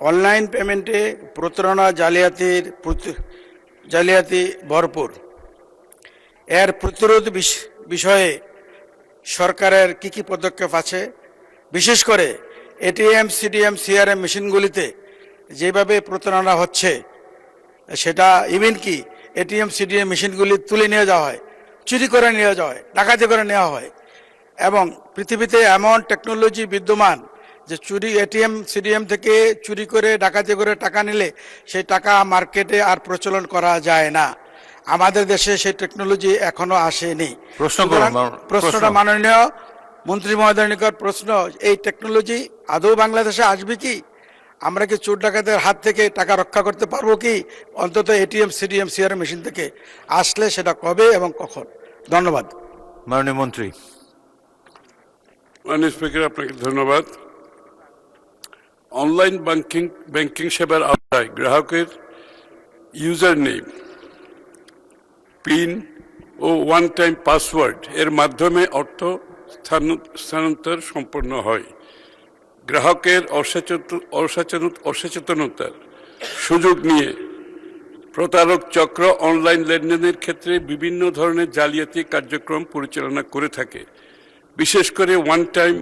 Online পেমেন্টে প্রতারণা জালিয়াতি ভরপুর। এর প্রতিরোধ বিষয়ে সরকারের কি পদক্ষেপ আছে? বিশেষ করে এটিএম, সিডিএম, সিআরএম মেশিনগুলিতে যেভাবে প্রতারণা হচ্ছে, সেটা ইভেন কি এটিএম, সিডিএম মেশিনগুলি তুলে নিয়ে যাওয়া হয়, চুরি করে নিয়ে যাওয়া হয়, ডাকাতি করে নেওয়া হয়। এবং পৃথিবীতে এমন টেকনোলজি বিদ্যমান যে এটিএম, সিডিএম থেকে চুরি করে ডাকাতি করে টাকা নিলে সেই টাকা মার্কেটে আর প্রচলন করা যায় না। আমাদের দেশে সেই টেকনোলজি এখনো আসেনি। প্রশ্নটা মাননীয় মন্ত্রী মহোদয়ের নিকট প্রশ্ন, এই টেকনোলজি আদৌ বাংলাদেশে আসবে কি? আমরা কি চোর ডাকাতের হাত থেকে টাকা রক্ষা করতে পারবো কি? অন্তত এটিএম, সিডিএম, সিআরএম মেশিন থেকে আসলে সেটা কবে এবং কখন? ধন্যবাদ। মাননীয় মন্ত্রী। মাননীয় স্পিকার, আপনাকে ধন্যবাদ। অনলাইন ব্যাংকিং সেবার আওতায় গ্রাহকের ইউজার নেম, পিন ও ওয়ান টাইম পাসওয়ার্ড এর মাধ্যমে অর্থ স্থানান্তর সম্পন্ন হয়। গ্রাহকের অসচেতনতার সুযোগ নিয়ে প্রতারক চক্র অনলাইন লেনদেনের ক্ষেত্রে বিভিন্ন ধরনের জালিয়াতি কার্যক্রম পরিচালনা করে থাকে। বিশেষ করে one time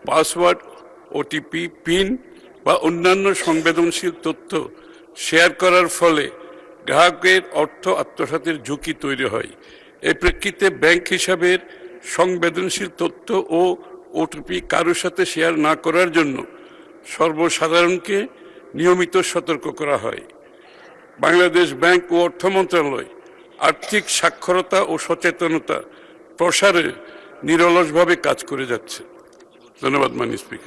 password, OTP, pin বা অন্যান্য সংবেদনশীল তথ্য শেয়ার করার ফলে গ্রাহকের অর্থ আত্মসাতের ঝুঁকি তৈরি হয়। এই প্রেক্ষিতে ব্যাংক হিসাবের সংবেদনশীল তথ্য ও ওটিপি কারোর সাথে শেয়ার না করার জন্য সর্বসাধারণকে নিয়মিত সতর্ক করা হয়। বাংলাদেশ ব্যাংক ও অর্থ মন্ত্রণালয় আর্থিক সাক্ষরতা ও সচেতনতা প্রসারে নিরলসভাবে কাজ করে যাচ্ছে। ধন্যবাদ মাননীয় স্পিকার।